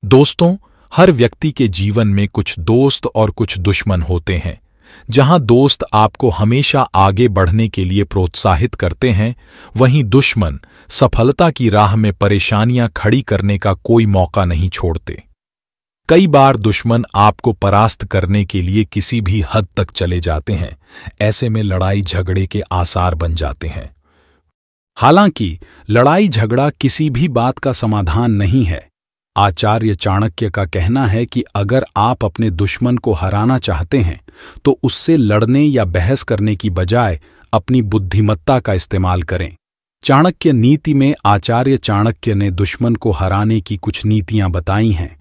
दोस्तों, हर व्यक्ति के जीवन में कुछ दोस्त और कुछ दुश्मन होते हैं। जहां दोस्त आपको हमेशा आगे बढ़ने के लिए प्रोत्साहित करते हैं, वहीं दुश्मन सफलता की राह में परेशानियां खड़ी करने का कोई मौका नहीं छोड़ते। कई बार दुश्मन आपको परास्त करने के लिए किसी भी हद तक चले जाते हैं। ऐसे में लड़ाई झगड़े के आसार बन जाते हैं। हालांकि लड़ाई झगड़ा किसी भी बात का समाधान नहीं है। आचार्य चाणक्य का कहना है कि अगर आप अपने दुश्मन को हराना चाहते हैं तो उससे लड़ने या बहस करने की बजाय अपनी बुद्धिमत्ता का इस्तेमाल करें। चाणक्य नीति में आचार्य चाणक्य ने दुश्मन को हराने की कुछ नीतियां बताई हैं।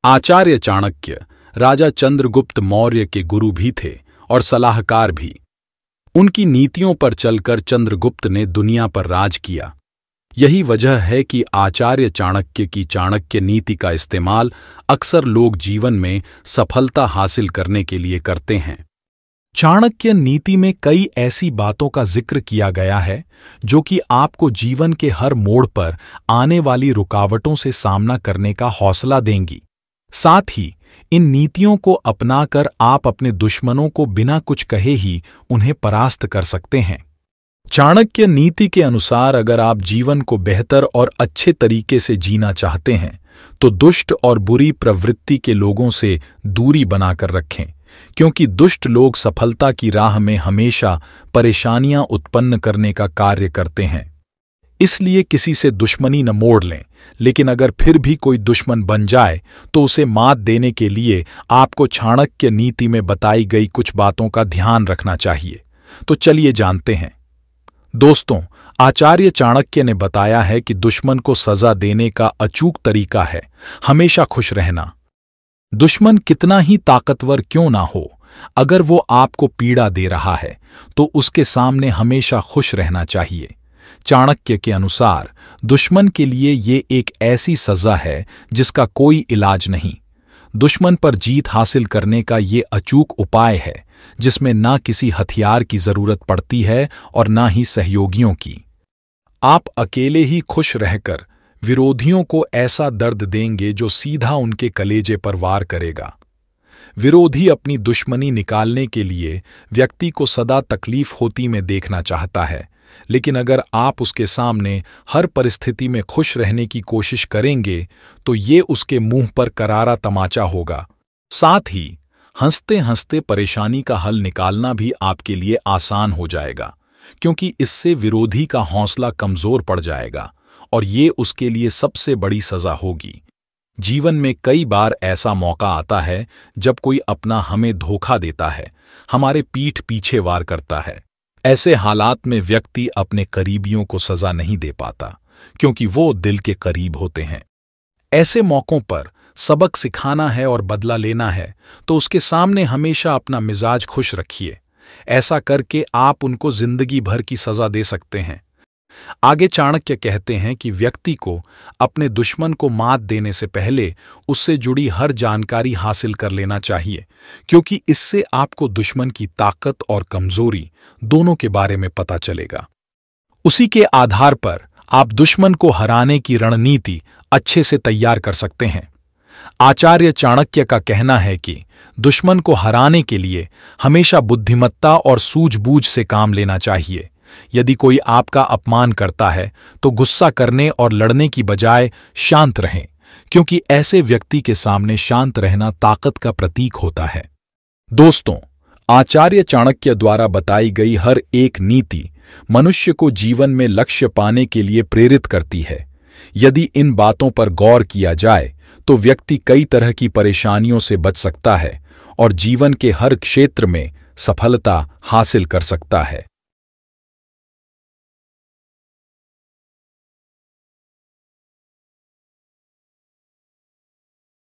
आचार्य चाणक्य राजा चंद्रगुप्त मौर्य के गुरु भी थे और सलाहकार भी। उनकी नीतियों पर चलकर चंद्रगुप्त ने दुनिया पर राज किया। यही वजह है कि आचार्य चाणक्य की चाणक्य नीति का इस्तेमाल अक्सर लोग जीवन में सफलता हासिल करने के लिए करते हैं। चाणक्य नीति में कई ऐसी बातों का जिक्र किया गया है जो कि आपको जीवन के हर मोड़ पर आने वाली रुकावटों से सामना करने का हौसला देंगी। साथ ही इन नीतियों को अपनाकर आप अपने दुश्मनों को बिना कुछ कहे ही उन्हें परास्त कर सकते हैं। चाणक्य नीति के अनुसार अगर आप जीवन को बेहतर और अच्छे तरीके से जीना चाहते हैं तो दुष्ट और बुरी प्रवृत्ति के लोगों से दूरी बनाकर रखें, क्योंकि दुष्ट लोग सफलता की राह में हमेशा परेशानियां उत्पन्न करने का कार्य करते हैं। इसलिए किसी से दुश्मनी न मोड़ लें, लेकिन अगर फिर भी कोई दुश्मन बन जाए तो उसे मात देने के लिए आपको चाणक्य नीति में बताई गई कुछ बातों का ध्यान रखना चाहिए। तो चलिए जानते हैं। दोस्तों, आचार्य चाणक्य ने बताया है कि दुश्मन को सजा देने का अचूक तरीका है हमेशा खुश रहना। दुश्मन कितना ही ताकतवर क्यों ना हो, अगर वो आपको पीड़ा दे रहा है तो उसके सामने हमेशा खुश रहना चाहिए। चाणक्य के अनुसार दुश्मन के लिए ये एक ऐसी सजा है जिसका कोई इलाज नहीं। दुश्मन पर जीत हासिल करने का ये अचूक उपाय है जिसमें ना किसी हथियार की जरूरत पड़ती है और ना ही सहयोगियों की। आप अकेले ही खुश रहकर विरोधियों को ऐसा दर्द देंगे जो सीधा उनके कलेजे पर वार करेगा। विरोधी अपनी दुश्मनी निकालने के लिए व्यक्ति को सदा तकलीफ होती में देखना चाहता है, लेकिन अगर आप उसके सामने हर परिस्थिति में खुश रहने की कोशिश करेंगे तो ये उसके मुंह पर करारा तमाचा होगा। साथ ही हंसते हंसते परेशानी का हल निकालना भी आपके लिए आसान हो जाएगा, क्योंकि इससे विरोधी का हौसला कमजोर पड़ जाएगा और ये उसके लिए सबसे बड़ी सजा होगी। जीवन में कई बार ऐसा मौका आता है जब कोई अपना हमें धोखा देता है, हमारे पीठ पीछे वार करता है। ऐसे हालात में व्यक्ति अपने करीबियों को सजा नहीं दे पाता, क्योंकि वो दिल के करीब होते हैं। ऐसे मौकों पर सबक सिखाना है और बदला लेना है तो उसके सामने हमेशा अपना मिजाज खुश रखिए। ऐसा करके आप उनको जिंदगी भर की सजा दे सकते हैं। आगे चाणक्य कहते हैं कि व्यक्ति को अपने दुश्मन को मात देने से पहले उससे जुड़ी हर जानकारी हासिल कर लेना चाहिए, क्योंकि इससे आपको दुश्मन की ताकत और कमजोरी दोनों के बारे में पता चलेगा। उसी के आधार पर आप दुश्मन को हराने की रणनीति अच्छे से तैयार कर सकते हैं। आचार्य चाणक्य का कहना है कि दुश्मन को हराने के लिए हमेशा बुद्धिमत्ता और सूझबूझ से काम लेना चाहिए। यदि कोई आपका अपमान करता है तो गुस्सा करने और लड़ने की बजाय शांत रहें, क्योंकि ऐसे व्यक्ति के सामने शांत रहना ताकत का प्रतीक होता है। दोस्तों, आचार्य चाणक्य द्वारा बताई गई हर एक नीति मनुष्य को जीवन में लक्ष्य पाने के लिए प्रेरित करती है। यदि इन बातों पर गौर किया जाए तो व्यक्ति कई तरह की परेशानियों से बच सकता है और जीवन के हर क्षेत्र में सफलता हासिल कर सकता है।